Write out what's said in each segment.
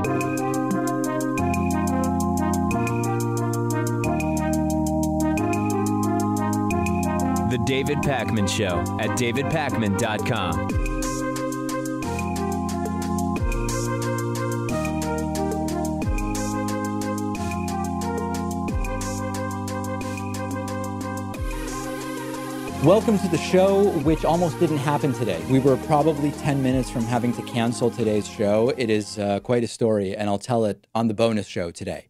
The David Pakman Show at davidpakman.com. Welcome to the show, which almost didn't happen today. We were probably 10 minutes from having to cancel today's show. It is quite a story, and I'll tell it on the bonus show today.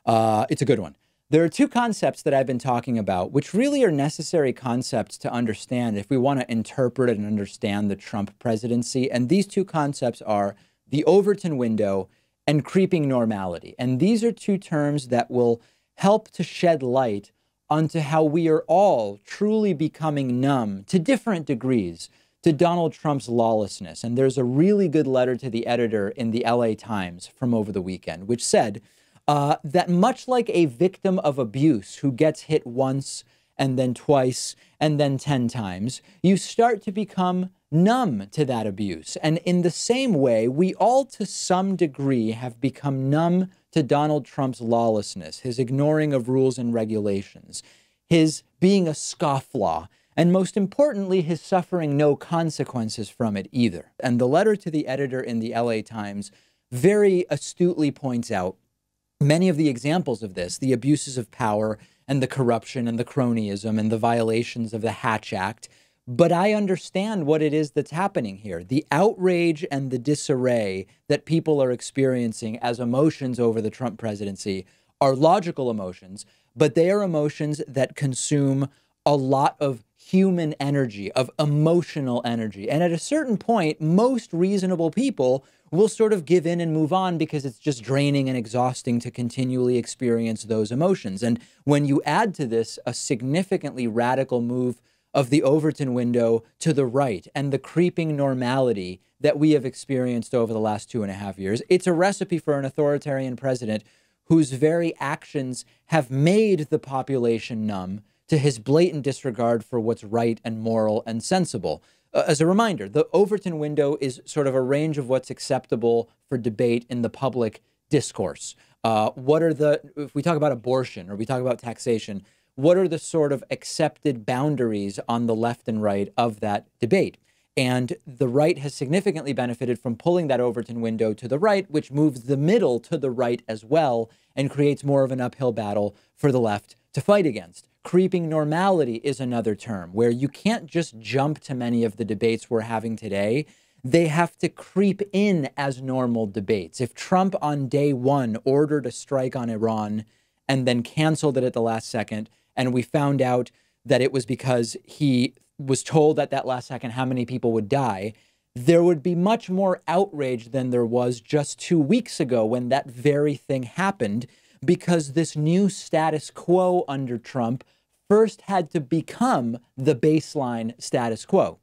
It's a good one. There are two concepts that I've been talking about, which really are necessary concepts to understand if we want to interpret and understand the Trump presidency. And these two concepts are the Overton window and creeping normality. And these are two terms that will help to shed light onto how we are all truly becoming numb to different degrees to Donald Trump's lawlessness. And there's a really good letter to the editor in the LA Times from over the weekend, which said that much like a victim of abuse who gets hit once and then twice and then 10 times, you start to become numb to that abuse. And in the same way, we all to some degree have become numb to Donald Trump's lawlessness, his ignoring of rules and regulations, his being a scofflaw, and most importantly, his suffering no consequences from it either. And the letter to the editor in the LA Times very astutely points out many of the examples of this, the abuses of power and the corruption and the cronyism and the violations of the Hatch Act. But I understand what it is that's happening here. The outrage and the disarray that people are experiencing as emotions over the Trump presidency are logical emotions, but they are emotions that consume a lot of human energy, of emotional energy. And at a certain point, most reasonable people will sort of give in and move on because it's just draining and exhausting to continually experience those emotions. And when you add to this a significantly radical move of the Overton window to the right and the creeping normality that we have experienced over the last 2.5 years, it's a recipe for an authoritarian president whose very actions have made the population numb to his blatant disregard for what's right and moral and sensible. As a reminder, the Overton window is sort of a range of what's acceptable for debate in the public discourse. If we talk about abortion or we talk about taxation, what are the sort of accepted boundaries on the left and right of that debate? And the right has significantly benefited from pulling that Overton window to the right, which moves the middle to the right as well and creates more of an uphill battle for the left to fight against. Creeping normality is another term where you can't just jump to many of the debates we're having today. They have to creep in as normal debates. If Trump on day one ordered a strike on Iran and then canceled it at the last second, and we found out that it was because he was told at that last second how many people would die, there would be much more outrage than there was just 2 weeks ago when that very thing happened, because this new status quo under Trump first had to become the baseline status quo.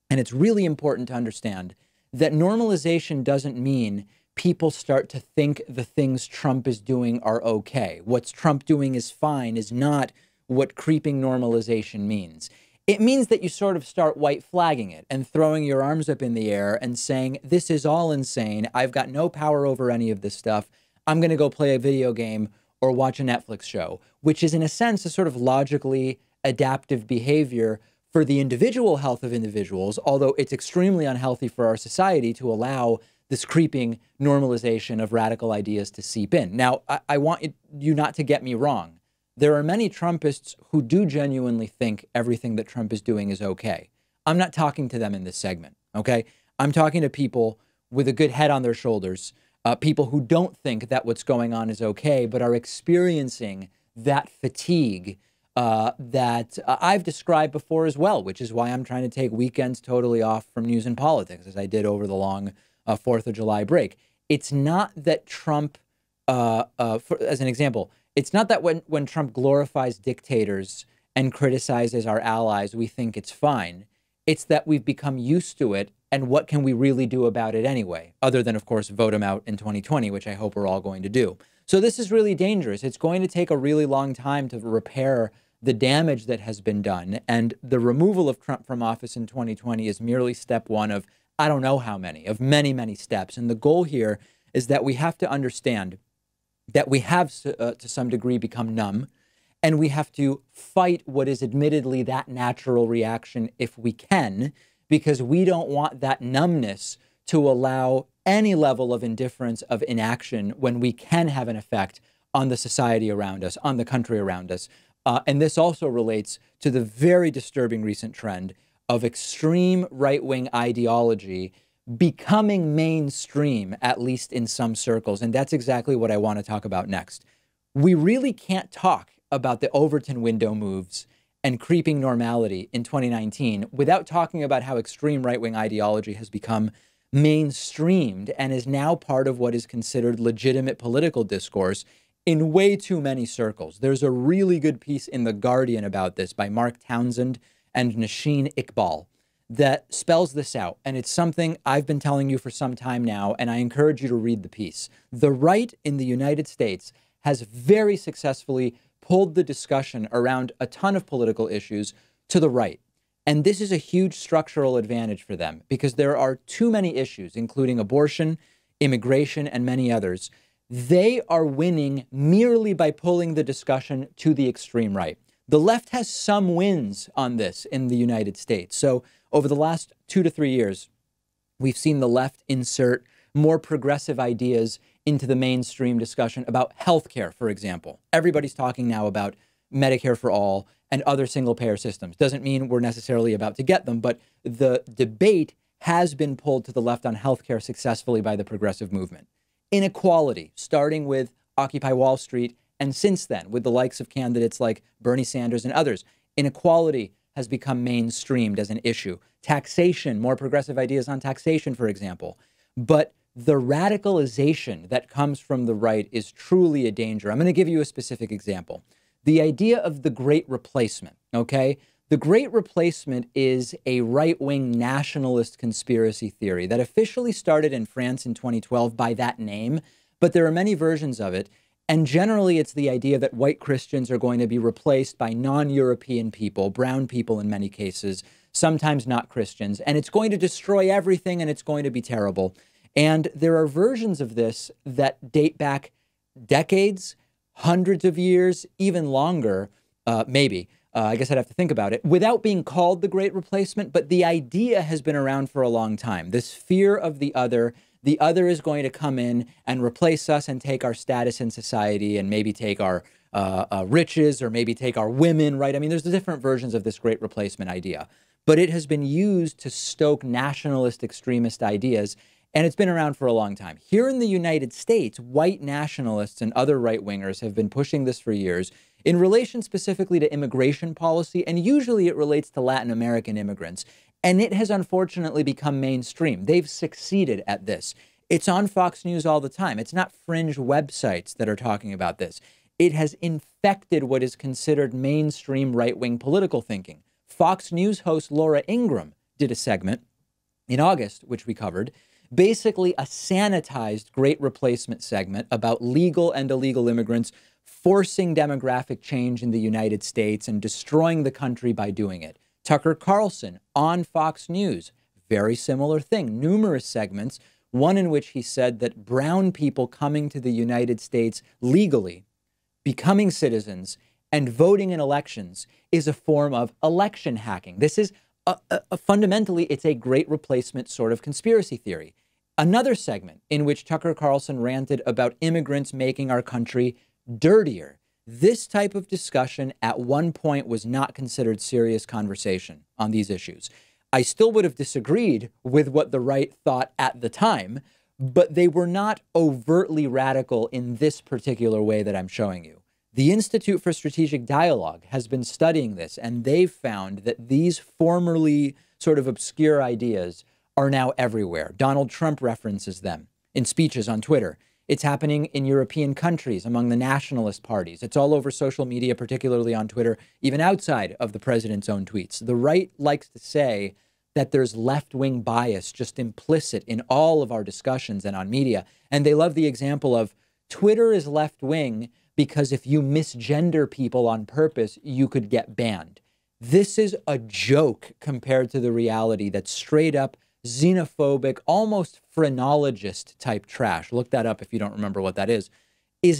And it's really important to understand that normalization doesn't mean people start to think the things Trump is doing are okay. What's Trump doing is fine is not what creeping normalization means. It means that you sort of start white flagging it and throwing your arms up in the air and saying, this is all insane. I've got no power over any of this stuff. I'm going to go play a video game or watch a Netflix show, which is in a sense a sort of logically adaptive behavior for the individual health of individuals, although it's extremely unhealthy for our society to allow this creeping normalization of radical ideas to seep in. Now, I want you not to get me wrong. There are many Trumpists who do genuinely think everything that Trump is doing is okay. I'm not talking to them in this segment, okay? I'm talking to people with a good head on their shoulders, people who don't think that what's going on is okay, but are experiencing that fatigue that I've described before as well, which is why I'm trying to take weekends totally off from news and politics, as I did over the long 4th of July break. It's not that Trump, as an example, it's not that when Trump glorifies dictators and criticizes our allies, we think it's fine. It's that we've become used to it, and what can we really do about it anyway? Other than, of course, vote him out in 2020, which I hope we're all going to do. So this is really dangerous. It's going to take a really long time to repair the damage that has been done. And the removal of Trump from office in 2020 is merely step one of, I don't know how many, of many, many steps. And the goal here is that we have to understand that we have, to some degree, become numb, and we have to fight what is admittedly that natural reaction if we can, because we don't want that numbness to allow any level of indifference, of inaction, when we can have an effect on the society around us, on the country around us. And this also relates to the very disturbing recent trend of extreme right-wing ideology becoming mainstream, at least in some circles. And that's exactly what I want to talk about next. We really can't talk about the Overton window moves and creeping normality in 2019 without talking about how extreme right-wing ideology has become mainstreamed and is now part of what is considered legitimate political discourse in way too many circles. There's a really good piece in The Guardian about this by Mark Townsend and Nasheen Iqbal that spells this out. And it's something I've been telling you for some time now, and I encourage you to read the piece. The right in the United States has very successfully pulled the discussion around a ton of political issues to the right. And this is a huge structural advantage for them because there are too many issues, including abortion, immigration, and many others. They are winning merely by pulling the discussion to the extreme right. The left has some wins on this in the United States. So over the last 2 to 3 years, we've seen the left insert more progressive ideas into the mainstream discussion about healthcare, for example. Everybody's talking now about Medicare for all and other single-payer systems. Doesn't mean we're necessarily about to get them, but the debate has been pulled to the left on healthcare successfully by the progressive movement. Inequality, starting with Occupy Wall Street, and since then, with the likes of candidates like Bernie Sanders and others, inequality has become mainstreamed as an issue. Taxation, more progressive ideas on taxation, for example. But the radicalization that comes from the right is truly a danger. I'm going to give you a specific example. The idea of the Great Replacement, okay? The Great Replacement is a right-wing nationalist conspiracy theory that officially started in France in 2012 by that name, but there are many versions of it. And generally, it's the idea that white Christians are going to be replaced by non-European people, brown people in many cases, sometimes not Christians, and it's going to destroy everything and it's going to be terrible. And there are versions of this that date back decades, hundreds of years, even longer, maybe. I guess I'd have to think about it, without being called the Great Replacement, but the idea has been around for a long time. This fear of the other is going to come in and replace us and take our status in society and maybe take our riches or maybe take our women, right? I mean, there's the different versions of this Great Replacement idea, but it has been used to stoke nationalist extremist ideas, and it's been around for a long time. Here in the United States, white nationalists and other right-wingers have been pushing this for years in relation specifically to immigration policy, and usually it relates to Latin American immigrants. And it has unfortunately become mainstream. They've succeeded at this. It's on Fox News all the time. It's not fringe websites that are talking about this. It has infected what is considered mainstream right-wing political thinking. Fox News host Laura Ingraham did a segment in August, which we covered, basically a sanitized Great Replacement segment about legal and illegal immigrants forcing demographic change in the United States and destroying the country by doing it. Tucker Carlson on Fox News, very similar thing, numerous segments, one in which he said that brown people coming to the United States legally, becoming citizens, and voting in elections is a form of election hacking. This is fundamentally, it's a Great Replacement sort of conspiracy theory. Another segment in which Tucker Carlson ranted about immigrants making our country dirtier. This type of discussion at one point was not considered serious conversation on these issues. I still would have disagreed with what the right thought at the time, but they were not overtly radical in this particular way that I'm showing you. The Institute for Strategic Dialogue has been studying this, and they've found that these formerly sort of obscure ideas are now everywhere. Donald Trump references them in speeches on Twitter. It's happening in European countries among the nationalist parties. It's all over social media, particularly on Twitter, even outside of the president's own tweets. The right likes to say that there's left-wing bias just implicit in all of our discussions and on media. And they love the example of Twitter is left-wing because if you misgender people on purpose, you could get banned. This is a joke compared to the reality that straight up xenophobic, almost phrenologist type trash, look that up if you don't remember what that is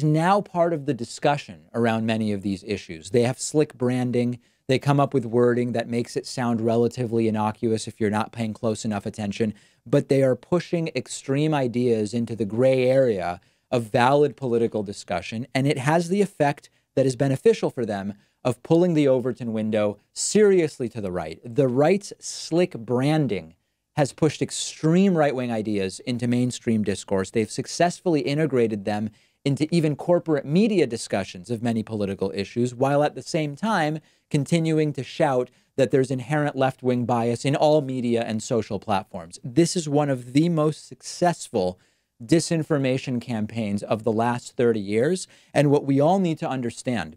now part of the discussion around many of these issues. They have slick branding. They come up with wording that makes it sound relatively innocuous if you're not paying close enough attention, but they are pushing extreme ideas into the gray area of valid political discussion, and it has the effect that is beneficial for them of pulling the Overton window seriously to the right. The right's slick branding has pushed extreme right-wing ideas into mainstream discourse. They've successfully integrated them into even corporate media discussions of many political issues, while at the same time continuing to shout that there's inherent left-wing bias in all media and social platforms. This is one of the most successful disinformation campaigns of the last 30 years. And what we all need to understand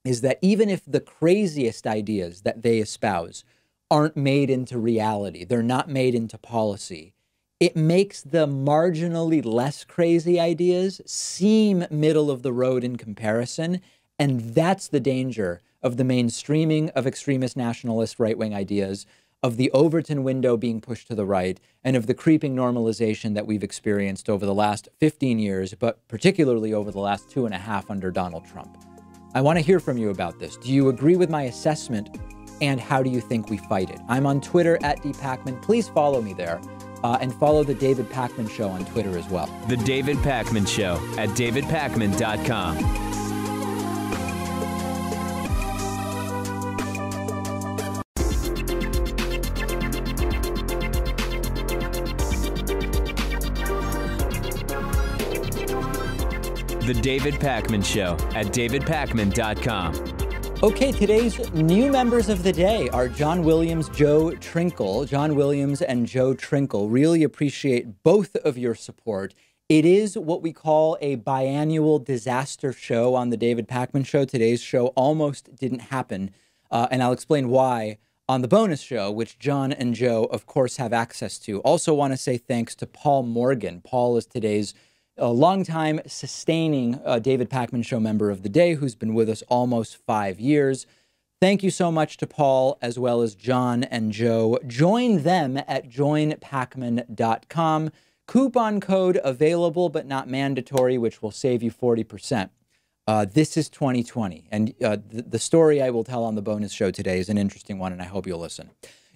is that even if the craziest ideas that they espouse aren't made into reality, they're not made into policy, it makes the marginally less crazy ideas seem middle of the road in comparison. And that's the danger of the mainstreaming of extremist nationalist right-wing ideas, of the Overton window being pushed to the right, and of the creeping normalization that we've experienced over the last 15 years, but particularly over the last 2.5 under Donald Trump. I want to hear from you about this. Do you agree with my assessment? And how do you think we fight it? I'm on Twitter at @dpacman. Please follow me there. And follow The David Pakman Show on Twitter as well. The David Pakman Show at davidpakman.com. The David Pakman Show at davidpakman.com. Okay, today's new members of the day are John Williams, Joe Trinkle. John Williams and Joe Trinkle, really appreciate both of your support. It is what we call a biannual disaster show on the David Pakman Show. Today's show almost didn't happen, and I'll explain why on the bonus show, which John and Joe, of course, have access to. Also want to say thanks to Paul Morgan. Paul is today's a longtime sustaining David Pakman Show member of the day who's been with us almost 5 years. Thank you so much to Paul, as well as John and Joe. Join them at joinpakman.com. Coupon code available but not mandatory, which will save you 40%. This is 2020, and the story I will tell on the bonus show today is an interesting one, and I hope you'll listen.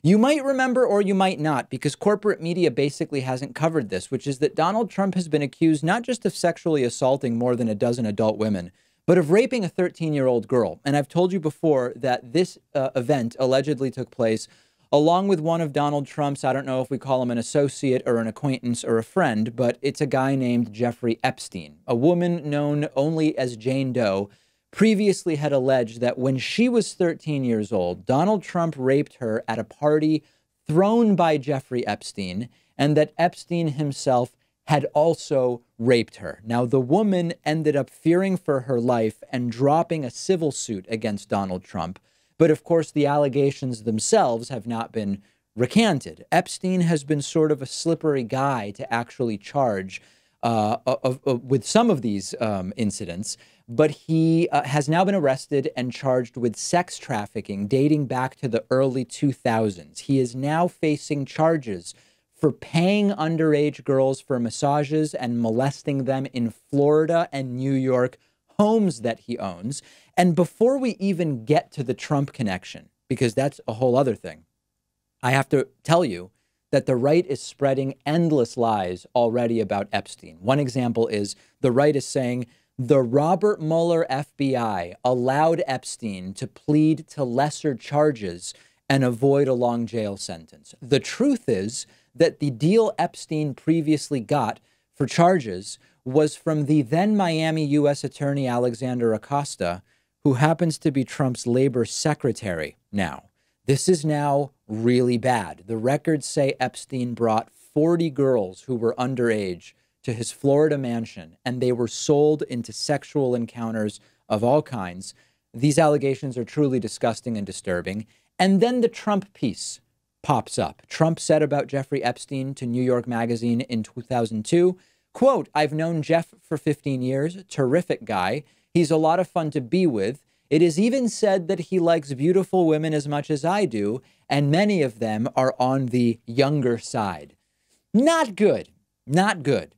You might remember or you might not, because corporate media basically hasn't covered this, which is that Donald Trump has been accused not just of sexually assaulting more than a dozen adult women, but of raping a 13-year-old girl. And I've told you before that this event allegedly took place along with one of Donald Trump's, I don't know if we call him an associate or an acquaintance or a friend, but it's a guy named Jeffrey Epstein, a woman known only as Jane Doe, previously had alleged that when she was 13 years old, Donald Trump raped her at a party thrown by Jeffrey Epstein, and that Epstein himself had also raped her. Now, the woman ended up fearing for her life and dropping a civil suit against Donald Trump. But of course, the allegations themselves have not been recanted. Epstein has been sort of a slippery guy to actually charge with some of these incidents, but he has now been arrested and charged with sex trafficking dating back to the early 2000s. He is now facing charges for paying underage girls for massages and molesting them in Florida and New York homes that he owns. And before we even get to the Trump connection, because that's a whole other thing, I have to tell you that the right is spreading endless lies already about Epstein. One example is the right is saying the Robert Mueller FBI allowed Epstein to plead to lesser charges and avoid a long jail sentence. The truth is that the deal Epstein previously got for charges was from the then Miami U.S. Attorney Alexander Acosta, who happens to be Trump's labor secretary now. This is now really bad. The records say Epstein brought 40 girls who were underage to his Florida mansion, and they were sold into sexual encounters of all kinds. These allegations are truly disgusting and disturbing. And then the Trump piece pops up. Trump said about Jeffrey Epstein to New York Magazine in 2002, quote, "I've known Jeff for 15 years, terrific guy. He's a lot of fun to be with. It is even said that he likes beautiful women as much as I do, and many of them are on the younger side. Not good. Not good.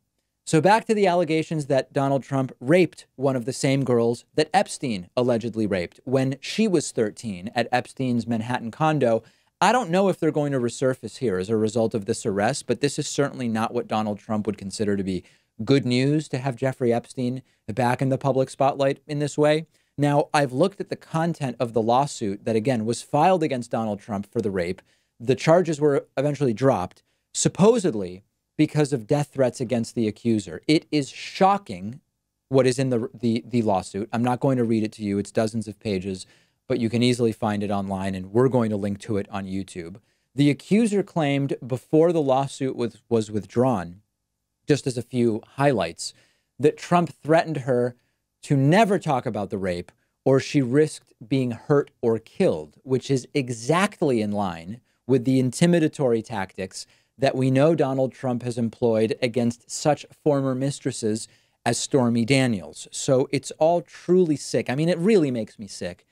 So back to the allegations that Donald Trump raped one of the same girls that Epstein allegedly raped when she was 13 at Epstein's Manhattan condo. I don't know if they're going to resurface here as a result of this arrest, but this is certainly not what Donald Trump would consider to be good news to have Jeffrey Epstein back in the public spotlight in this way. Now, I've looked at the content of the lawsuit that, again, was filed against Donald Trump for the rape. The charges were eventually dropped, supposedly because of death threats against the accuser. It is shocking what is in the lawsuit. I'm not going to read it to you. It's dozens of pages, but you can easily find it online, and we're going to link to it on YouTube. The accuser claimed before the lawsuit was withdrawn, just as a few highlights, that Trump threatened her to never talk about the rape or she risked being hurt or killed, which is exactly in line with the intimidatory tactics that we know Donald Trump has employed against such former mistresses as Stormy Daniels. So it's all truly sick. I mean, it really makes me sick.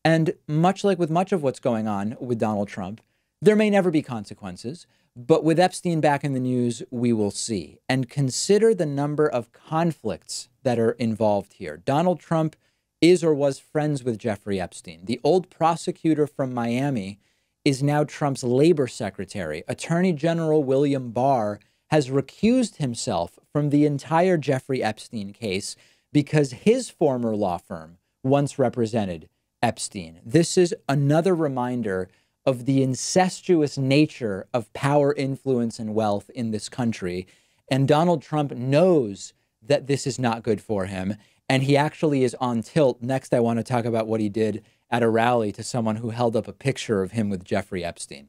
And much like with much of what's going on with Donald Trump, there may never be consequences, but with Epstein back in the news, we will see. And consider the number of conflicts that are involved here. Donald Trump is or was friends with Jeffrey Epstein. The old prosecutor from Miami is now Trump's labor secretary. Attorney General William Barr has recused himself from the entire Jeffrey Epstein case because his former law firm once represented Epstein. This is another reminder of the incestuous nature of power, influence, and wealth in this country. And Donald Trump knows that this is not good for him. And he actually is on tilt. Next, I want to talk about what he did at a rally to someone who held up a picture of him with Jeffrey Epstein.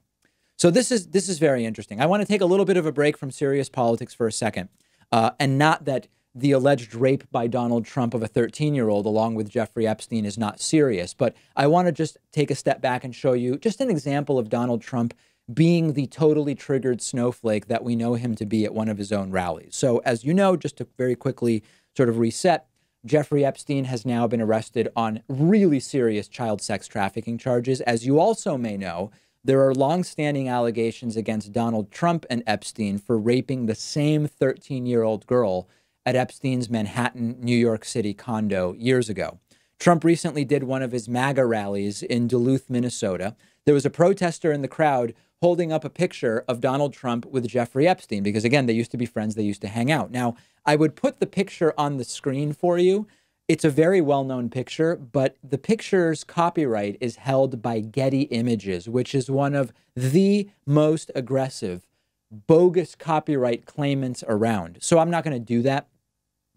So this is very interesting. I want to take a little bit of a break from serious politics for a second. And not that the alleged rape by Donald Trump of a 13-year-old along with Jeffrey Epstein is not serious. But I want to just take a step back and show you just an example of Donald Trump being the totally triggered snowflake that we know him to be at one of his own rallies. So as you know, just to very quickly sort of reset, Jeffrey Epstein has now been arrested on really serious child sex trafficking charges. As you also may know, there are longstanding allegations against Donald Trump and Epstein for raping the same 13-year-old girl at Epstein's Manhattan, New York City condo years ago. Trump recently did one of his MAGA rallies in Duluth, Minnesota. There was a protester in the crowd holding up a picture of Donald Trump with Jeffrey Epstein because, again, they used to be friends. They used to hang out. Now, I would put the picture on the screen for you. It's a very well-known picture, but the picture's copyright is held by Getty Images, which is one of the most aggressive, bogus copyright claimants around. So I'm not going to do that,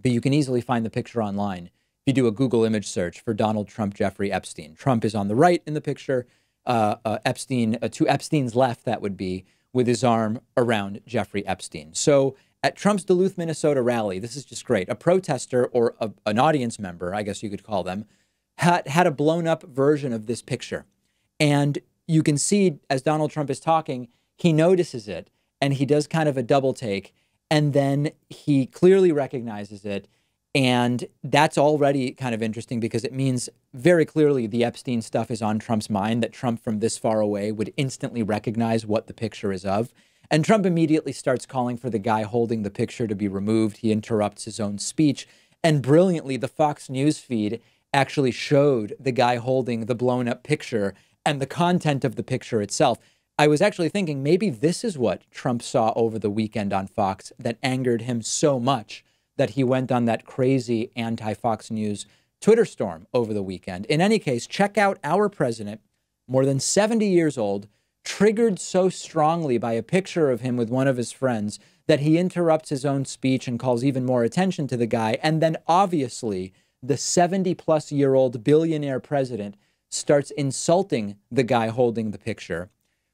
but you can easily find the picture online if you do a Google image search for Donald Trump, Jeffrey Epstein. Trump is on the right in the picture. Epstein, to Epstein's left, that would be, with his arm around Jeffrey Epstein. So at Trump's Duluth, Minnesota rally, this is just great. A protester or an audience member, I guess you could call them, had a blown up version of this picture. And you can see as Donald Trump is talking, he notices it and he does kind of a double take. And then he clearly recognizes it. And that's already kind of interesting because it means very clearly the Epstein stuff is on Trump's mind, that Trump from this far away would instantly recognize what the picture is of. And Trump immediately starts calling for the guy holding the picture to be removed. He interrupts his own speech. And brilliantly, the Fox News feed actually showed the guy holding the blown up picture and the content of the picture itself. I was actually thinking maybe this is what Trump saw over the weekend on Fox that angered him so much that he went on that crazy anti-Fox News Twitter storm over the weekend. In any case, check out our president, more than 70 years old, triggered so strongly by a picture of him with one of his friends that he interrupts his own speech and calls even more attention to the guy. And then obviously the 70-plus-year-old billionaire president starts insulting the guy holding the picture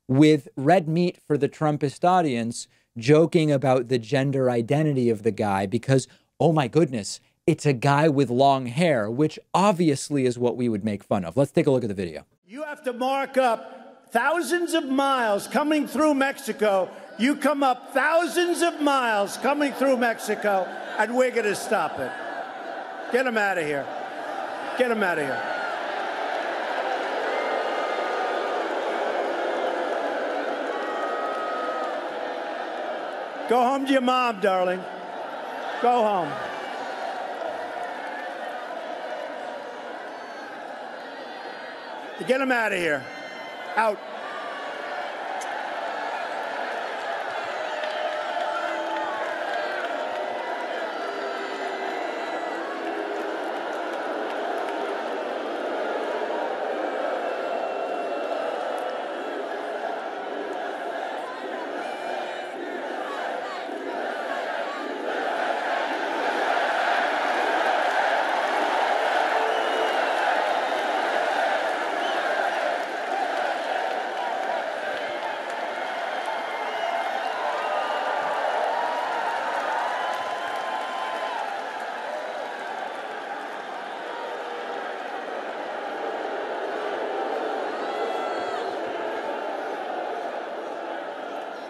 with red meat for the Trumpist audience, joking about the gender identity of the guy because, oh my goodness, it's a guy with long hair, which obviously is what we would make fun of. Let's take a look at the video. You have to mark up thousands of miles coming through Mexico. You come up thousands of miles coming through Mexico, and we're going to stop it. Get him out of here. Get him out of here. Go home to your mom, darling. Go home. Get him out of here. Out.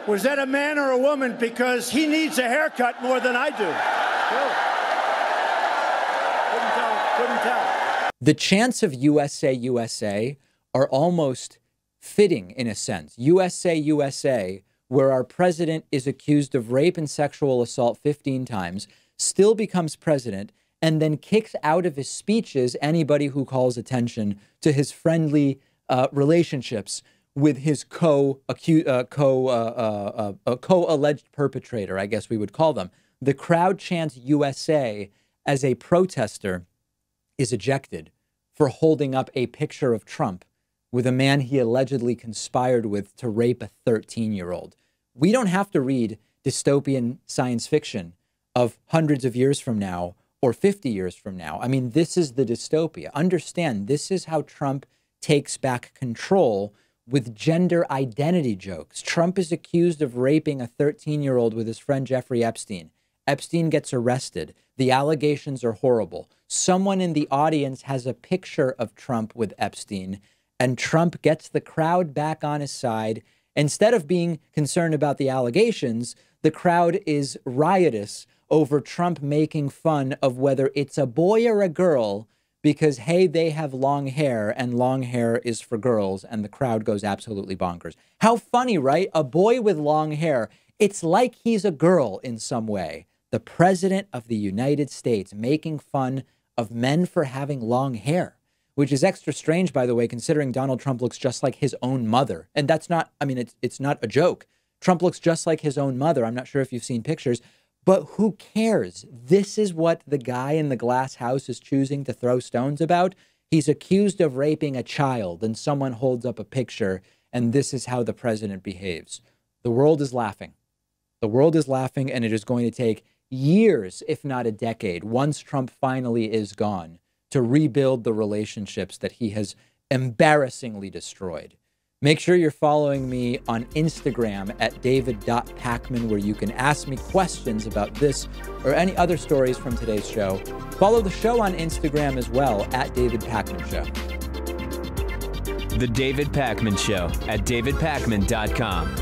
Was that a man or a woman? Because he needs a haircut more than I do. Couldn't tell. The chants of USA, USA are almost fitting in a sense. USA, USA, where our president is accused of rape and sexual assault 15 times, still becomes president, and then kicks out of his speeches anybody who calls attention to his friendly relationships with his co-alleged perpetrator, I guess we would call them. The crowd chants USA as a protester is ejected for holding up a picture of Trump with a man he allegedly conspired with to rape a 13-year-old. We don't have to read dystopian science fiction of hundreds of years from now or 50 years from now. I mean, this is the dystopia. Understand, this is how Trump takes back control with gender identity jokes. Trump is accused of raping a 13-year-old with his friend Jeffrey Epstein. Epstein gets arrested. The allegations are horrible. Someone in the audience has a picture of Trump with Epstein, and Trump gets the crowd back on his side. Instead of being concerned about the allegations, the crowd is riotous over Trump making fun of whether it's a boy or a girl, because, hey, they have long hair and long hair is for girls, and the crowd goes absolutely bonkers. How funny, right? A boy with long hair. It's like he's a girl in some way. The president of the United States making fun of men for having long hair, which is extra strange, by the way, considering Donald Trump looks just like his own mother. And that's not, I mean, it's not a joke. Trump looks just like his own mother. I'm not sure if you've seen pictures. But who cares? This is what the guy in the glass house is choosing to throw stones about. He's accused of raping a child, and someone holds up a picture, and this is how the president behaves. The world is laughing. The world is laughing, and it is going to take years, if not a decade, once Trump finally is gone, to rebuild the relationships that he has embarrassingly destroyed. Make sure you're following me on Instagram at david.pacman, where you can ask me questions about this or any other stories from today's show. Follow the show on Instagram as well, at David Pacman Show. The David Pacman Show at davidpacman.com.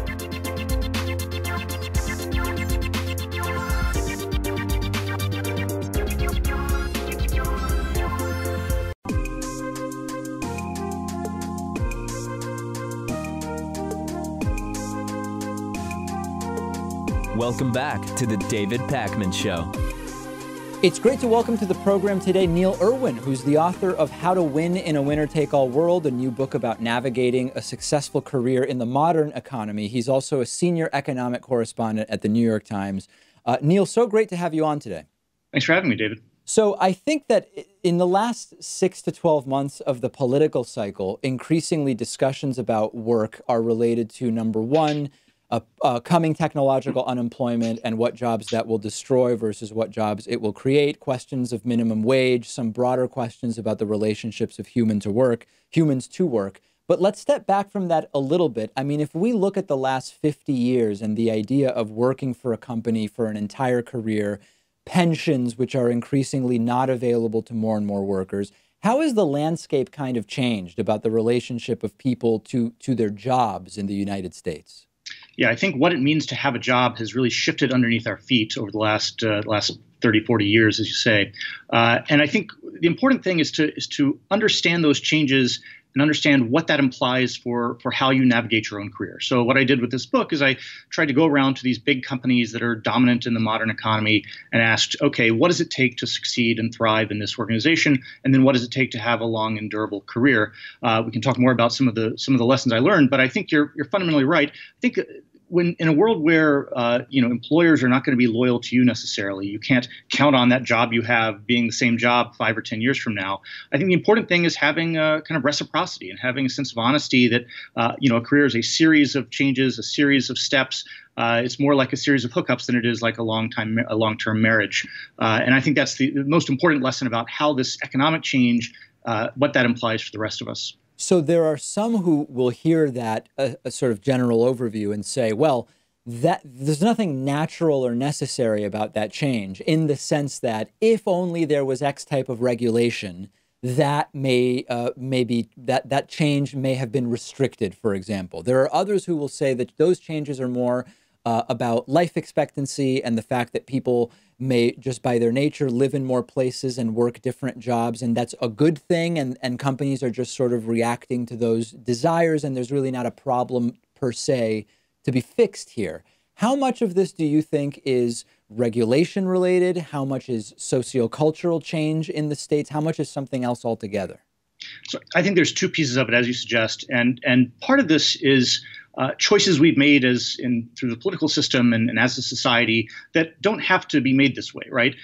Welcome back to the David Pacman Show. It's great to welcome to the program today Neil Irwin, who's the author of How to Win in a Winner-Take-All World, a new book about navigating a successful career in the modern economy. He's also a senior economic correspondent at the New York Times. Neil, so great to have you on today. Thanks for having me, David. So I think that in the last 6 to 12 months of the political cycle, increasingly discussions about work are related to, number one, coming technological unemployment and what jobs that will destroy versus what jobs it will create, questions of minimum wage, some broader questions about the relationships of humans to work. But let's step back from that a little bit. I mean, if we look at the last 50 years and the idea of working for a company for an entire career, pensions, which are increasingly not available to more and more workers, how has the landscape kind of changed about the relationship of people to their jobs in the United States? Yeah, I think what it means to have a job has really shifted underneath our feet over the last 30, 40 years, as you say. And I think the important thing is to understand those changes and understand what that implies for how you navigate your own career. So what I did with this book is I tried to go around to these big companies that are dominant in the modern economy and asked, okay, what does it take to succeed and thrive in this organization? And then what does it take to have a long and durable career? We can talk more about some of the lessons I learned, but I think you're fundamentally right. I think when in a world where employers are not going to be loyal to you necessarily, you can't count on that job you have being the same job 5 or 10 years from now. I think the important thing is having kind of reciprocity and having a sense of honesty that a career is a series of changes, a series of steps. It's more like a series of hookups than it is like a long-term marriage. And I think that's the most important lesson about how this economic change, what that implies for the rest of us. So there are some who will hear that a sort of general overview and say, well, that there's nothing natural or necessary about that change, in the sense that if only there was X type of regulation, that that change may have been restricted, for example. There are others who will say that those changes are more about life expectancy and the fact that people may just by their nature live in more places and work different jobs, and that's a good thing, and companies are just sort of reacting to those desires, and there's really not a problem per se to be fixed here. How much of this do you think is regulation related? How much is sociocultural change in the states? How much is something else altogether? So I think there's two pieces of it, as you suggest, and part of this is choices we've made through the political system and as a society that don't have to be made this way, right?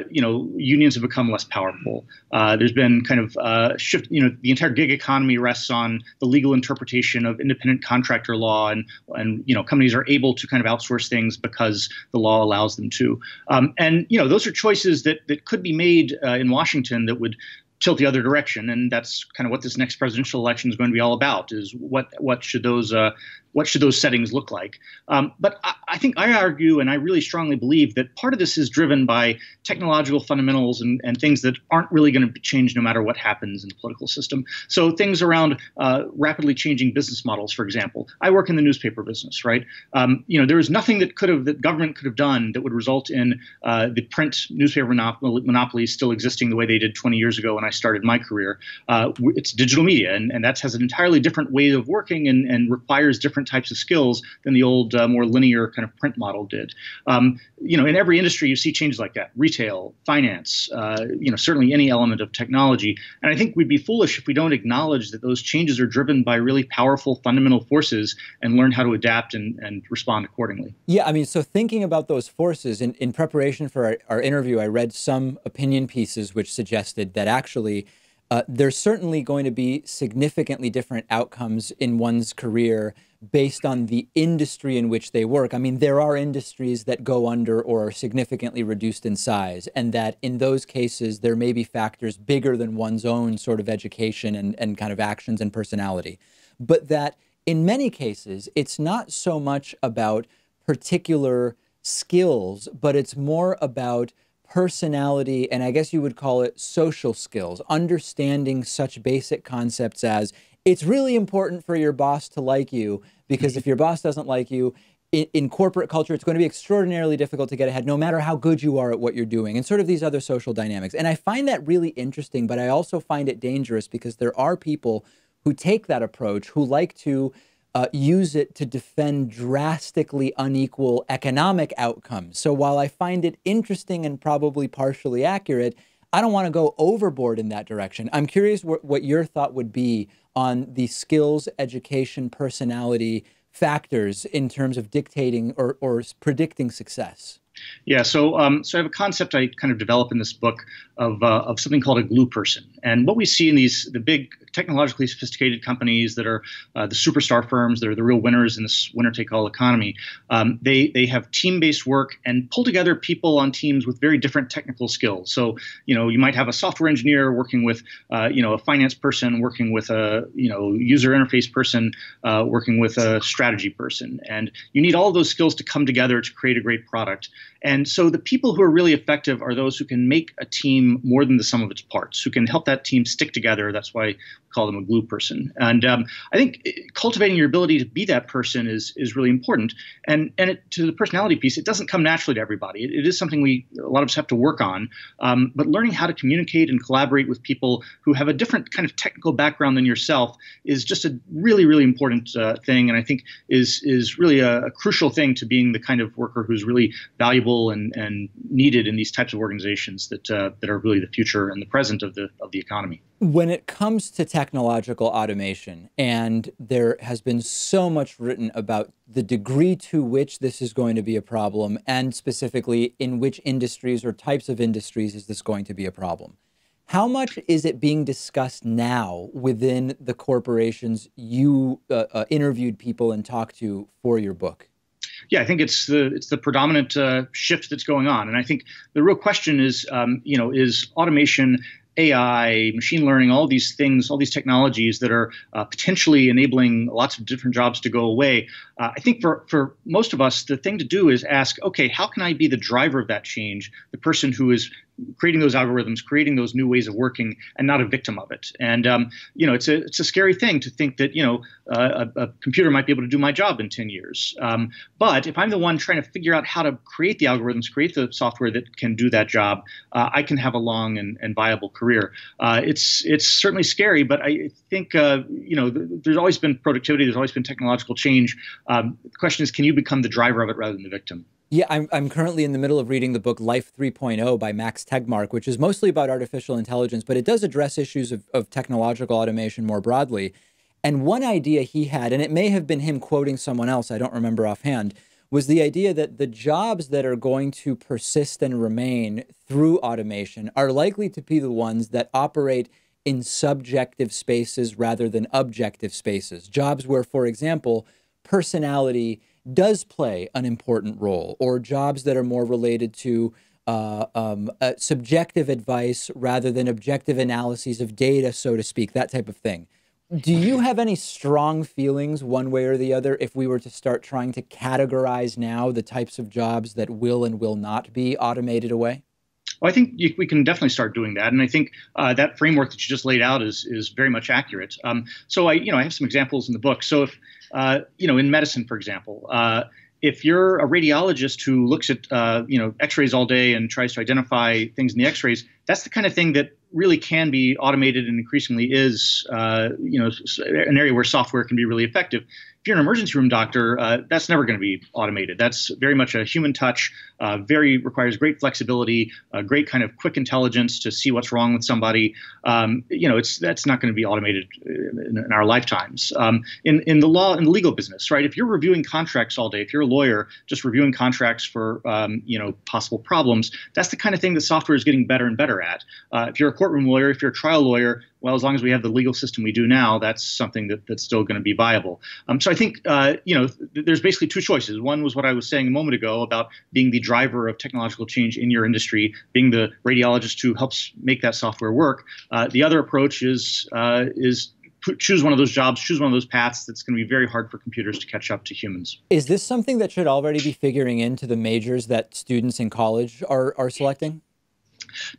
Unions have become less powerful. There's been kind of shift. The entire gig economy rests on the legal interpretation of independent contractor law, and companies are able to kind of outsource things because the law allows them to. Those are choices that could be made in Washington that would tilt the other direction, and that's kind of what this next presidential election is going to be all about. Is what should those settings look like? But I think I argue, and I really strongly believe, that part of this is driven by technological fundamentals and things that aren't really going to change no matter what happens in the political system. So things around rapidly changing business models, for example. I work in the newspaper business, right? There was nothing that government could have done that would result in the print newspaper monopoly still existing the way they did 20 years ago when I started my career. It's digital media, and that has an entirely different way of working and requires different types of skills than the old, more linear kind of print model did. In every industry, you see changes like that: retail, finance, certainly any element of technology. And I think we'd be foolish if we don't acknowledge that those changes are driven by really powerful fundamental forces and learn how to adapt and respond accordingly. Yeah, I mean, so thinking about those forces, in preparation for our interview, I read some opinion pieces which suggested that actually there's certainly going to be significantly different outcomes in one's career based on the industry in which they work. I mean, there are industries that go under or are significantly reduced in size, and that in those cases, there may be factors bigger than one's own sort of education and kind of actions and personality. But that in many cases, it's not so much about particular skills, but it's more about personality, and I guess you would call it social skills, understanding such basic concepts as it's really important for your boss to like you, because if your boss doesn't like you, in corporate culture, it's going to be extraordinarily difficult to get ahead, no matter how good you are at what you're doing, and sort of these other social dynamics. And I find that really interesting, but I also find it dangerous because there are people who take that approach, who like to use it to defend drastically unequal economic outcomes. So while I find it interesting and probably partially accurate, I don't want to go overboard in that direction. I'm curious what your thought would be on the skills, education, personality factors in terms of dictating or predicting success. Yeah, so I have a concept I kind of develop in this book of something called a glue person. And what we see in the big technologically sophisticated companies that are the superstar firms that are the real winners in this winner-take-all economy, they have team-based work and pull together people on teams with very different technical skills. So, you might have a software engineer working with, a finance person, working with a, user interface person, working with a strategy person. And you need all of those skills to come together to create a great product. And so the people who are really effective are those who can make a team more than the sum of its parts, who can help that team stick together. That's why we call them a glue person. And I think cultivating your ability to be that person is really important. And to the personality piece, it doesn't come naturally to everybody. It is something a lot of us have to work on. But learning how to communicate and collaborate with people who have a different kind of technical background than yourself is just a really, really important thing. And I think is really a crucial thing to being the kind of worker who's really valuable and needed in these types of organizations that are really the future and the present of the economy. When it comes to technological automation, and there has been so much written about the degree to which this is going to be a problem, and specifically in which industries or types of industries is this going to be a problem, how much is it being discussed now within the corporations you interviewed people and talked to for your book? Yeah, I think it's the predominant shift that's going on, and I think the real question is, is automation, AI, machine learning, all these things, all these technologies that are potentially enabling lots of different jobs to go away. I think for most of us, the thing to do is ask, okay, how can I be the driver of that change, the person who is creating those algorithms, creating those new ways of working, and not a victim of it. And it's a scary thing to think that a computer might be able to do my job in 10 years. But if I'm the one trying to figure out how to create the algorithms, create the software that can do that job, I can have a long and viable career. It's certainly scary, but I think there's always been productivity, there's always been technological change. The question is, can you become the driver of it rather than the victim? Yeah, I'm currently in the middle of reading the book Life 3.0 by Max Tegmark, which is mostly about artificial intelligence, but it does address issues of technological automation more broadly. And one idea he had, and it may have been him quoting someone else, I don't remember offhand, was the idea that the jobs that are going to persist and remain through automation are likely to be the ones that operate in subjective spaces rather than objective spaces. Jobs where, for example, personality does play an important role, or jobs that are more related to subjective advice rather than objective analyses of data, so to speak, that type of thing. Do you have any strong feelings one way or the other if we were to start trying to categorize now the types of jobs that will and will not be automated away? Well, I think we can definitely start doing that, and I think that framework that you just laid out is very much accurate. So I have some examples in the book. So if in medicine, for example, if you're a radiologist who looks at X-rays all day and tries to identify things in the X-rays, that's the kind of thing that really can be automated and increasingly is an area where software can be really effective. If you're an emergency room doctor, that's never going to be automated. That's very much a human touch, requires great flexibility, great kind of quick intelligence to see what's wrong with somebody. That's not going to be automated in our lifetimes. In the law and the legal business, right? If you're reviewing contracts all day, if you're a lawyer just reviewing contracts for possible problems, that's the kind of thing that software is getting better and better at. If you're a courtroom lawyer, if you're a trial lawyer, well, as long as we have the legal system we do now, that's something that's still going to be viable. So I think, there's basically two choices. One was what I was saying a moment ago about being the driver of technological change in your industry, being the radiologist who helps make that software work. The other approach is choose one of those jobs, choose one of those paths that's going to be very hard for computers to catch up to humans. Is this something that should already be figuring into the majors that students in college are selecting?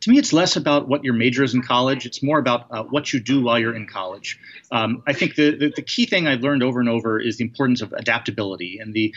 To me, it's less about what your major is in college. It's more about what you do while you're in college. I think the key thing I've learned over and over is the importance of adaptability and the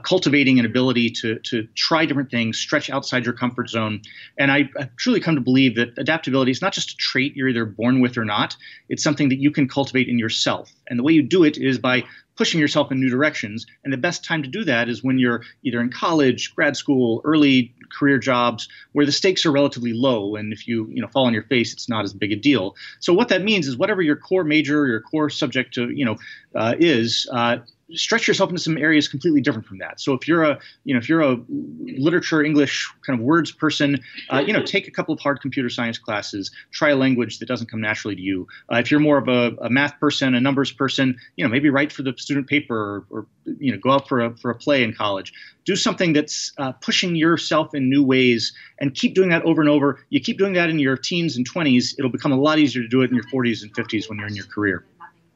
cultivating an ability to try different things, stretch outside your comfort zone. And I've truly come to believe that adaptability is not just a trait you're either born with or not. It's something that you can cultivate in yourself. And the way you do it is by pushing yourself in new directions. And the best time to do that is when you're either in college, grad school, early career jobs, where the stakes are relatively low. And if you fall on your face, it's not as big a deal. So what that means is whatever your core major, your core subject is, stretch yourself into some areas completely different from that. So if you're a literature, English kind of words person, take a couple of hard computer science classes, try a language that doesn't come naturally to you. If you're more of a math person, a numbers person, maybe write for the student paper or go out for a play in college. Do something that's pushing yourself in new ways and keep doing that over and over. You keep doing that in your teens and 20s, it'll become a lot easier to do it in your 40s and 50s when you're in your career.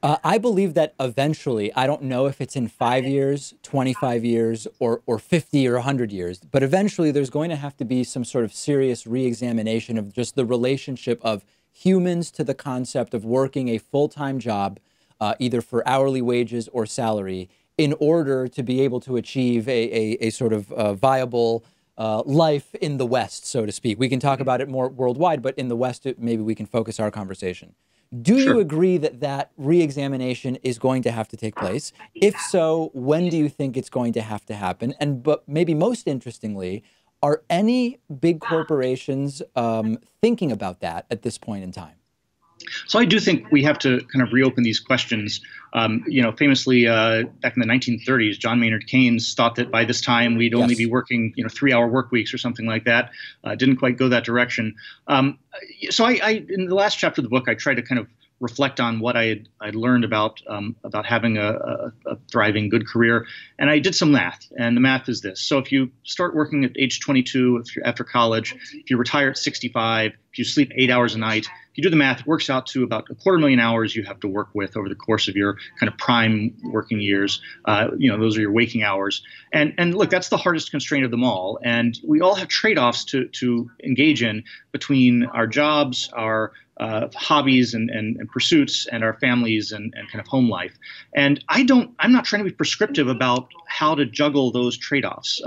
I believe that eventually, I don't know if it's in 5 years, 25 years, or 50 or 100 years, but eventually there's going to have to be some sort of serious reexamination of just the relationship of humans to the concept of working a full-time job, either for hourly wages or salary, in order to be able to achieve a sort of viable life in the West, so to speak. We can talk about it more worldwide, but in the West, maybe we can focus our conversation. Do you agree that that reexamination is going to have to take place? If so, when do you think it's going to have to happen? And but maybe most interestingly, are any big corporations thinking about that at this point in time? So I do think we have to kind of reopen these questions. Famously back in the 1930s, John Maynard Keynes thought that by this time we'd only be working, 3-hour work weeks or something like that. Didn't quite go that direction. So I in the last chapter of the book, I tried to kind of reflect on what I'd learned about having a thriving, good career. And I did some math, and the math is this. So if you start working at age 22 after college, if you retire at 65, if you sleep 8 hours a night, if you do the math, it works out to about 250,000 hours you have to work with over the course of your kind of prime working years. Those are your waking hours. And look, that's the hardest constraint of them all. And we all have trade-offs to engage in between our jobs, our hobbies and pursuits, and our families and kind of home life. And I'm not trying to be prescriptive about how to juggle those trade-offs.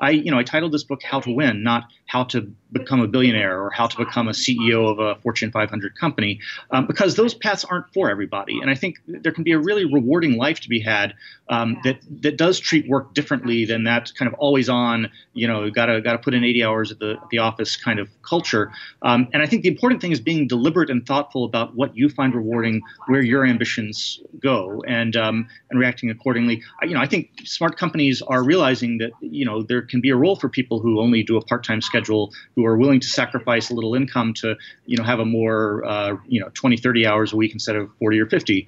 I titled this book "How to Win," not how to become a billionaire or how to become a CEO of a Fortune 500 company, because those paths aren't for everybody. And I think there can be a really rewarding life to be had that does treat work differently than that kind of always on, got to put in 80 hours at the office kind of culture. And I think the important thing is being deliberate and thoughtful about what you find rewarding, where your ambitions go, and reacting accordingly. I think smart companies are realizing that, there can be a role for people who only do a part-time schedule, who are willing to sacrifice a little income to, have a more, 20, 30 hours a week instead of 40 or 50.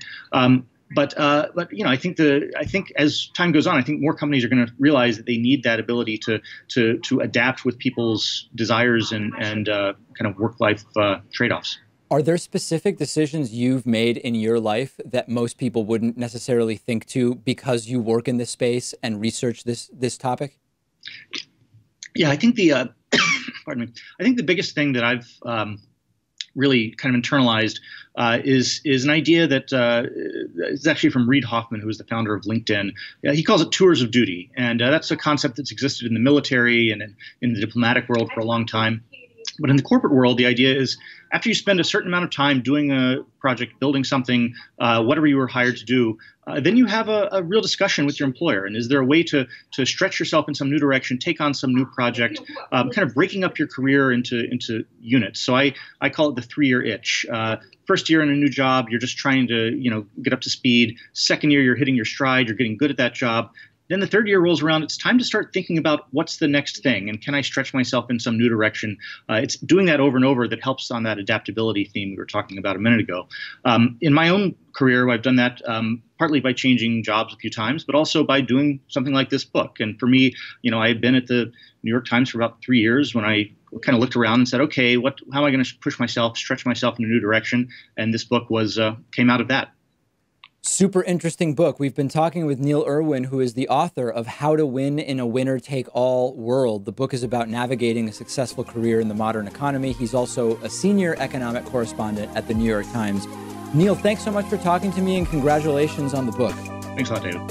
But I think as time goes on, I think more companies are going to realize that they need that ability to adapt with people's desires and kind of work-life trade-offs. Are there specific decisions you've made in your life that most people wouldn't necessarily think to because you work in this space and research this topic? Yeah, I think pardon me. I think the biggest thing that I've really kind of internalized is an idea that is actually from Reid Hoffman, who is the founder of LinkedIn. He calls it tours of duty. And that's a concept that's existed in the military and in the diplomatic world for a long time. But in the corporate world, the idea is after you spend a certain amount of time doing a project, building something, whatever you were hired to do, then you have a real discussion with your employer. And is there a way to stretch yourself in some new direction, take on some new project, kind of breaking up your career into units? So I call it the 3-year itch. First year in a new job, you're just trying to get up to speed. Second year, you're hitting your stride. You're getting good at that job. Then the third year rolls around. It's time to start thinking about what's the next thing, and can I stretch myself in some new direction? It's doing that over and over that helps on that adaptability theme we were talking about a minute ago. In my own career, I've done that partly by changing jobs a few times, but also by doing something like this book. And for me, I had been at the New York Times for about 3 years when I kind of looked around and said, okay, how am I going to push myself, stretch myself in a new direction? And this book came out of that. Super interesting book. We've been talking with Neil Irwin, who is the author of How to Win in a Winner-Take-All World. The book is about navigating a successful career in the modern economy. He's also a senior economic correspondent at the New York Times. Neil, thanks so much for talking to me, and congratulations on the book. Thanks a lot, David.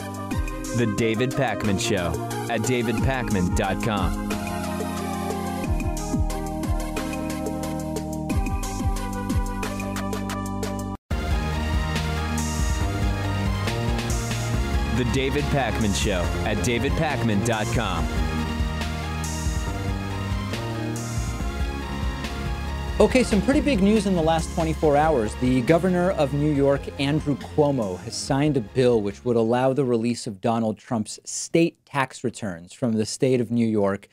The David Pakman Show at davidpakman.com. The David Pakman Show at davidpakman.com. Okay, some pretty big news in the last 24 hours. The governor of New York, Andrew Cuomo, has signed a bill which would allow the release of Donald Trump's state tax returns from the state of New York,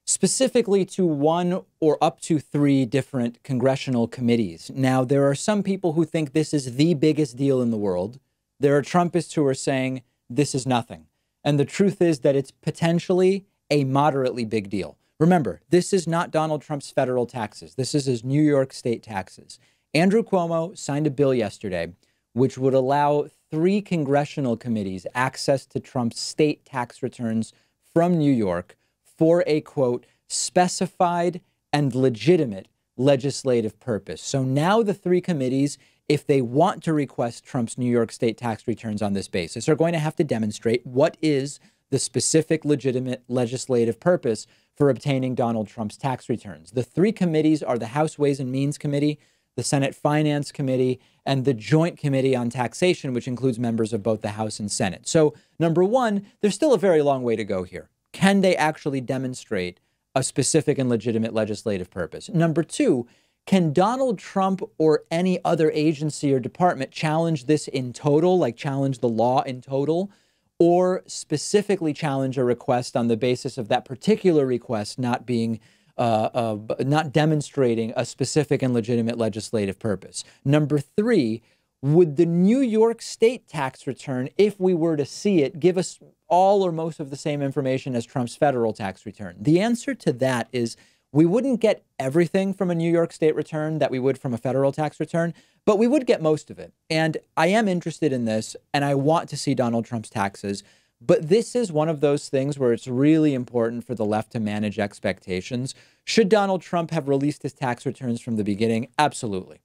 specifically to 1 or up to 3 different congressional committees. Now, there are some people who think this is the biggest deal in the world. There are Trumpists who are saying this is nothing. And the truth is that it's potentially a moderately big deal. Remember, this is not Donald Trump's federal taxes. This is his New York state taxes. Andrew Cuomo signed a bill yesterday which would allow 3 congressional committees access to Trump's state tax returns from New York for a, quote, specified and legitimate legislative purpose. So now the 3 committees, if they want to request Trump's New York state tax returns on this basis, are going to have to demonstrate what is the specific legitimate legislative purpose for obtaining Donald Trump's tax returns. The 3 committees are the House Ways and Means Committee, the Senate Finance Committee, and the Joint Committee on Taxation, which includes members of both the House and Senate. So, number one, there's still a very long way to go here. Can they actually demonstrate a specific and legitimate legislative purpose? Number two, can Donald Trump or any other agency or department challenge this in total, like challenge the law in total, or specifically challenge a request on the basis of that particular request not being not demonstrating a specific and legitimate legislative purpose? Number three, would the New York state tax return, if we were to see it, give us all or most of the same information as Trump's federal tax return? The answer to that is we wouldn't get everything from a New York state return that we would from a federal tax return, but we would get most of it. And I am interested in this, and I want to see Donald Trump's taxes. But this is one of those things where it's really important for the left to manage expectations. Should Donald Trump have released his tax returns from the beginning? Absolutely.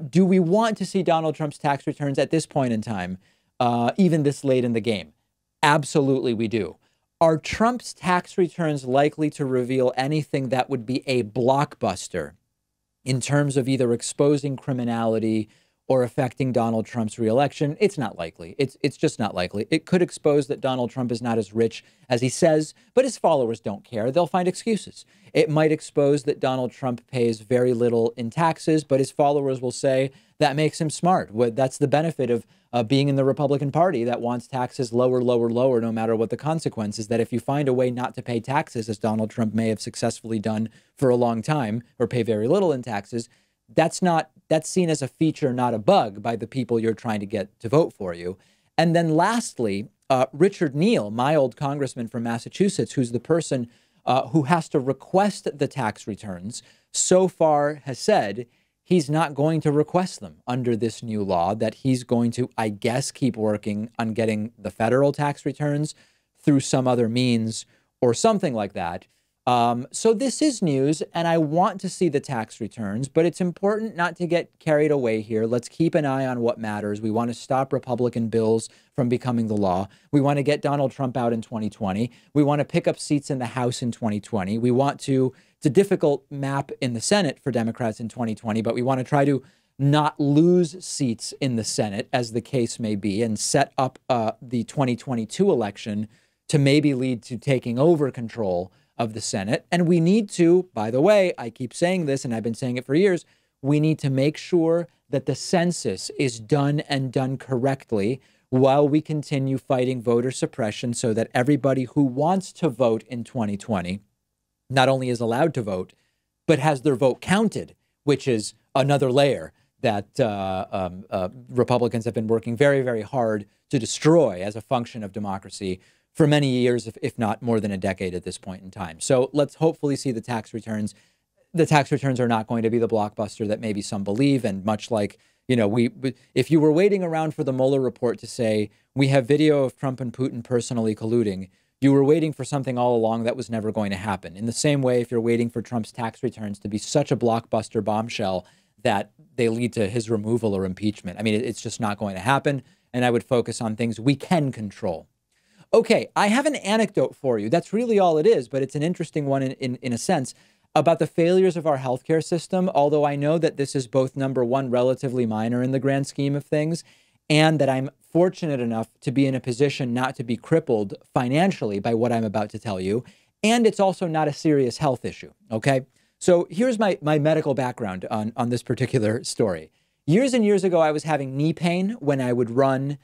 Do we want to see Donald Trump's tax returns at this point in time, even this late in the game? Absolutely, we do. Are Trump's tax returns likely to reveal anything that would be a blockbuster in terms of either exposing criminality or affecting Donald Trump's reelection? It's not likely. It's just not likely. It could expose that Donald Trump is not as rich as he says, but his followers don't care. They'll find excuses. It might expose that Donald Trump pays very little in taxes, but his followers will say that makes him smart. That's the benefit of being in the Republican Party that wants taxes lower, lower, lower, no matter what the consequences, that if you find a way not to pay taxes, as Donald Trump may have successfully done for a long time, or pay very little in taxes, that's seen as a feature, not a bug, by the people you're trying to get to vote for you. And then lastly, Richard Neal, my old congressman from Massachusetts, who's the person who has to request the tax returns, so far has said he's not going to request them under this new law, that he's going to, I guess, keep working on getting the federal tax returns through some other means or something like that. So this is news, and I want to see the tax returns, but it's important not to get carried away here. Let's keep an eye on what matters. We want to stop Republican bills from becoming the law. We want to get Donald Trump out in 2020. We want to pick up seats in the House in 2020. We want to, it's a difficult map in the Senate for Democrats in 2020, but we want to try to not lose seats in the Senate, as the case may be, and set up the 2022 election to maybe lead to taking over control of the Senate. And we need to, by the way, I keep saying this, and I've been saying it for years, we need to make sure that the census is done and done correctly while we continue fighting voter suppression, so that everybody who wants to vote in 2020 not only is allowed to vote, but has their vote counted, which is another layer that Republicans have been working very, very hard to destroy as a function of democracy for many years, if not more than a decade at this point in time. So let's hopefully see the tax returns. The tax returns are not going to be the blockbuster that maybe some believe. And much like, you know, if you were waiting around for the Mueller report to say, we have video of Trump and Putin personally colluding, you were waiting for something all along that was never going to happen. In the same way, if you're waiting for Trump's tax returns to be such a blockbuster bombshell that they lead to his removal or impeachment, I mean, it's just not going to happen. And I would focus on things we can control. Okay, I have an anecdote for you. That's really all it is, but it's an interesting one in a sense, about the failures of our healthcare system, although I know that this is both, number one, relatively minor in the grand scheme of things, and that I'm fortunate enough to be in a position not to be crippled financially by what I'm about to tell you, and it's also not a serious health issue, okay? So here's my medical background on this particular story. Years and years ago, I was having knee pain when I would run,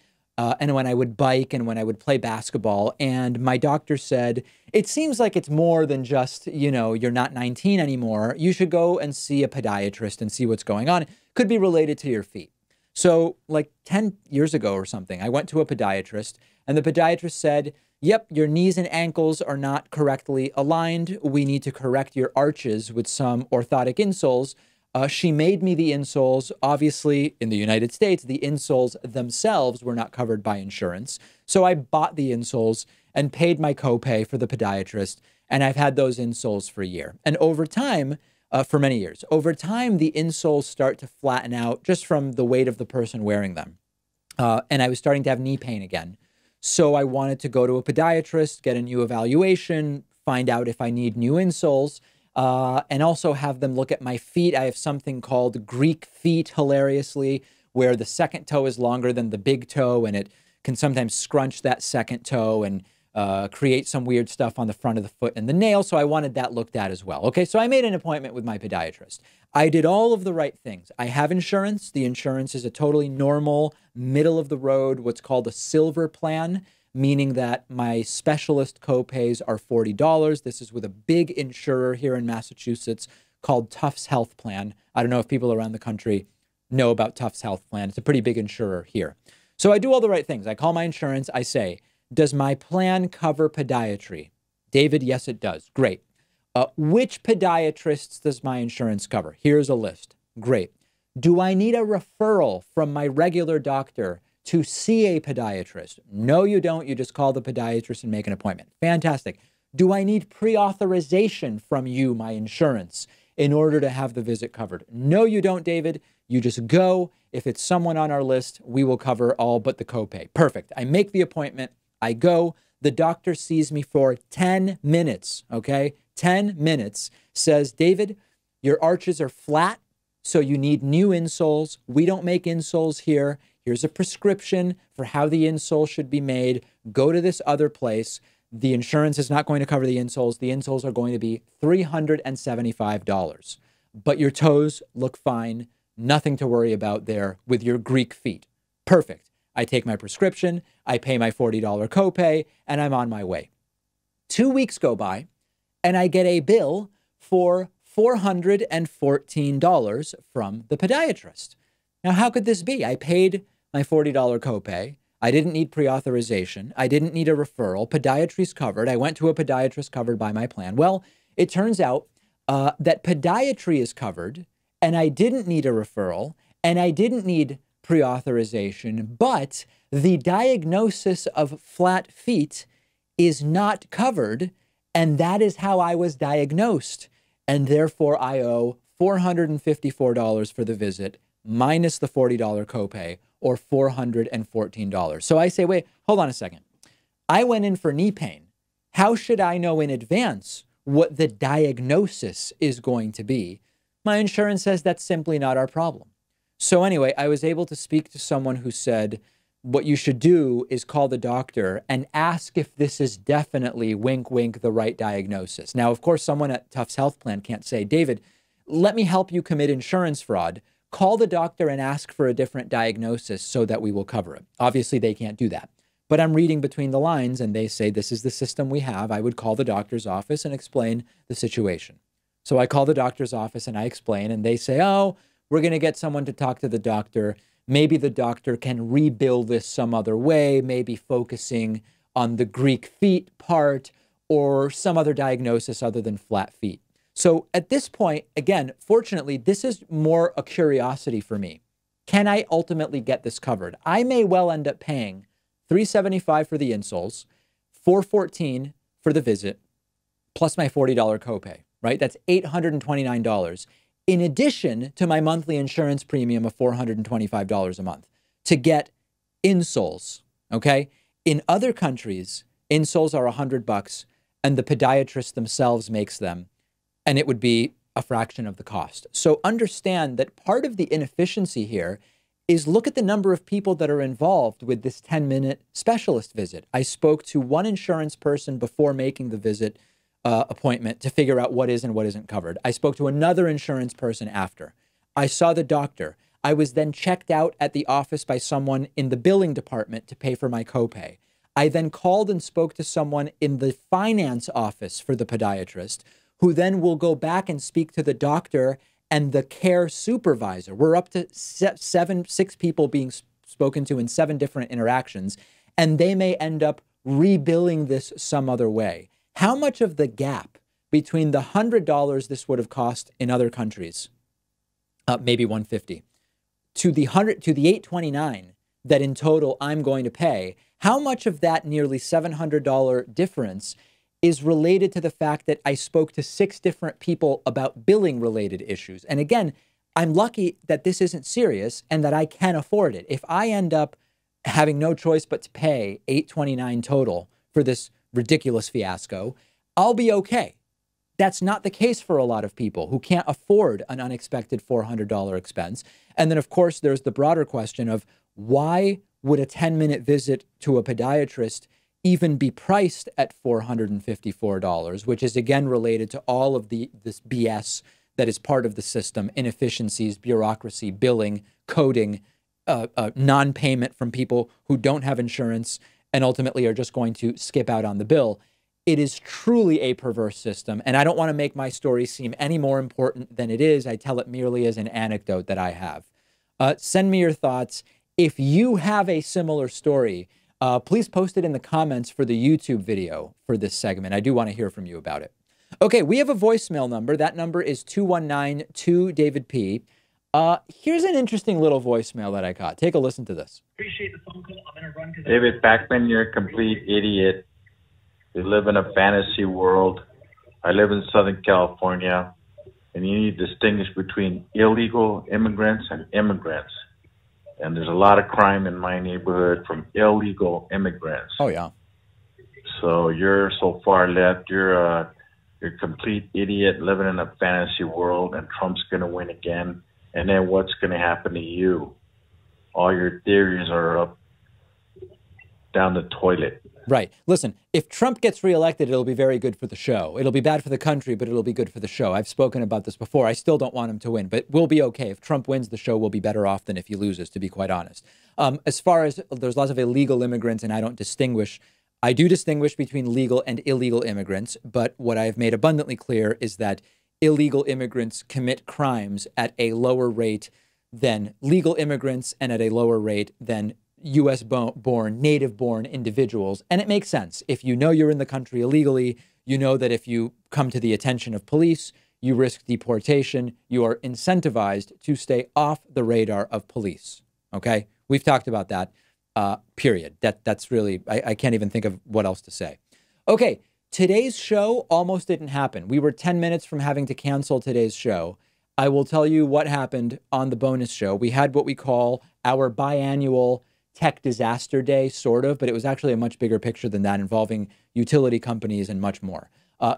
and when I would bike and when I would play basketball. And my doctor said, it seems like it's more than just, you know, you're not 19 anymore. You should go and see a podiatrist and see what's going on. It could be related to your feet. So like 10 years ago or something, I went to a podiatrist, and the podiatrist said, yep, your knees and ankles are not correctly aligned. We need to correct your arches with some orthotic insoles. She made me the insoles. Obviously, in the United States, the insoles themselves were not covered by insurance. So I bought the insoles and paid my copay for the podiatrist. And I've had those insoles for a year. And over time, for many years, over time, the insoles start to flatten out just from the weight of the person wearing them. And I was starting to have knee pain again. So I wanted to go to a podiatrist, get a new evaluation, find out if I need new insoles, and also have them look at my feet. I have something called Greek feet, hilariously, where the second toe is longer than the big toe, and it can sometimes scrunch that second toe and create some weird stuff on the front of the foot and the nail. So I wanted that looked at as well. Okay, so I made an appointment with my podiatrist. I did all of the right things. I have insurance. The insurance is a totally normal, middle of the road, what's called a silver plan, meaning that my specialist copays are $40. This is with a big insurer here in Massachusetts called Tufts Health Plan. I don't know if people around the country know about Tufts Health Plan. It's a pretty big insurer here. So I do all the right things. I call my insurance. I say, does my plan cover podiatry? David, yes, it does. Great. Which podiatrists does my insurance cover? Here's a list. Great. Do I need a referral from my regular doctor to see a podiatrist? No, you don't. You just call the podiatrist and make an appointment. Fantastic. Do I need pre-authorization from you, my insurance, in order to have the visit covered? No, you don't, David. You just go. If it's someone on our list, we will cover all but the copay. Perfect. I make the appointment. I go. The doctor sees me for 10 minutes, okay? 10 minutes, says, David, your arches are flat, so you need new insoles. We don't make insoles here. Here's a prescription for how the insole should be made. Go to this other place. The insurance is not going to cover the insoles. The insoles are going to be $375. But your toes look fine. Nothing to worry about there with your Greek feet. Perfect. I take my prescription, I pay my $40 copay, and I'm on my way. 2 weeks go by, and I get a bill for $414 from the podiatrist. Now, how could this be? I paid my $40 copay. I didn't need pre-authorization. I didn't need a referral. Podiatry's covered. I went to a podiatrist covered by my plan. Well, it turns out that podiatry is covered, and I didn't need a referral, and I didn't need pre-authorization, but the diagnosis of flat feet is not covered, and that is how I was diagnosed. And therefore, I owe $454 for the visit, minus the $40 copay, or $414. So I say, wait, hold on a second. I went in for knee pain. How should I know in advance what the diagnosis is going to be? My insurance says that's simply not our problem. So anyway, I was able to speak to someone who said, what you should do is call the doctor and ask if this is definitely, wink, wink, the right diagnosis. Now, of course, someone at Tufts Health Plan can't say, David, let me help you commit insurance fraud. Call the doctor and ask for a different diagnosis so that we will cover it. Obviously, they can't do that. But I'm reading between the lines and they say, this is the system we have. I would call the doctor's office and explain the situation. So I call the doctor's office and I explain, and they say, oh, we're going to get someone to talk to the doctor. Maybe the doctor can rebuild this some other way, maybe focusing on the Greek feet part or some other diagnosis other than flat feet. So at this point, again, fortunately, this is more a curiosity for me. Can I ultimately get this covered? I may well end up paying $375 for the insoles, $414 for the visit, plus my $40 copay, right? That's $829. In addition to my monthly insurance premium of $425 a month to get insoles, okay? In other countries, insoles are $100 and the podiatrist themselves makes them, and it would be a fraction of the cost. So understand that part of the inefficiency here is look at the number of people that are involved with this 10-minute specialist visit. I spoke to one insurance person before making the visit appointment to figure out what is and what isn't covered. I spoke to another insurance person after. I saw the doctor. I was then checked out at the office by someone in the billing department to pay for my copay. I then called and spoke to someone in the finance office for the podiatrist, who then will go back and speak to the doctor and the care supervisor. We're up to six people being spoken to in 7 different interactions, and they may end up rebilling this some other way. How much of the gap between the $100 this would have cost in other countries maybe 150, to the 829 that in total I'm going to pay, how much of that nearly $700 difference is related to the fact that I spoke to 6 different people about billing related issues? And again, I'm lucky that this isn't serious and that I can afford it. If I end up having no choice but to pay $829 total for this ridiculous fiasco, I'll be okay. That's not the case for a lot of people who can't afford an unexpected $400 expense. And then, of course, there's the broader question of why would a 10-minute visit to a podiatrist even be priced at $454, which is again related to all of this BS that is part of the system: inefficiencies, bureaucracy, billing, coding, non-payment from people who don't have insurance and ultimately are just going to skip out on the bill. It is truly a perverse system, and I don't want to make my story seem any more important than it is. I tell it merely as an anecdote that I have. Send me your thoughts. If you have a similar story, please post it in the comments for the YouTube video for this segment. I do want to hear from you about it. Okay, we have a voicemail number. That number is 219-2-DAVID-P. Here's an interesting little voicemail that I got. Take a listen to this. Appreciate the phone call. I'm going to run. David Pakman, you're a complete idiot. You live in a fantasy world. I live in Southern California, and you need to distinguish between illegal immigrants and immigrants. And there's a lot of crime in my neighborhood from illegal immigrants. Oh, yeah. So you're so far left. You're a complete idiot living in a fantasy world, and Trump's going to win again. And then what's going to happen to you? All your theories are up down the toilet. Right. Listen, if Trump gets reelected, it'll be very good for the show. It'll be bad for the country, but it'll be good for the show. I've spoken about this before. I still don't want him to win, but we'll be okay. If Trump wins, the show will be better off than if he loses, to be quite honest. As far as there's lots of illegal immigrants, and I don't distinguish, I do distinguish between legal and illegal immigrants, but what I've made abundantly clear is that illegal immigrants commit crimes at a lower rate than legal immigrants and at a lower rate than U.S.-born, native-born individuals. And it makes sense. If you know you're in the country illegally, you know that if you come to the attention of police, you risk deportation. You are incentivized to stay off the radar of police. Okay? We've talked about that, period. That's really, I can't even think of what else to say. Okay, today's show almost didn't happen. We were 10 minutes from having to cancel today's show. I will tell you what happened on the bonus show. We had what we call our biannual tech disaster day, sort of, but it was actually a much bigger picture than that, involving utility companies and much more.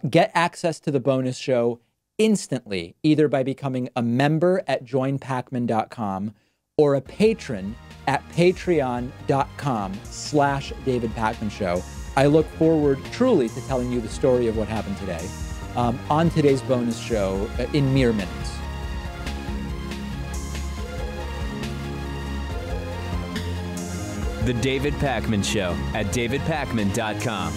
Get access to the bonus show instantly, either by becoming a member at joinpakman.com or a patron at patreon.com/David Pakman Show. I look forward truly to telling you the story of what happened today on today's bonus show in mere minutes. The David Pakman Show at davidpakman.com.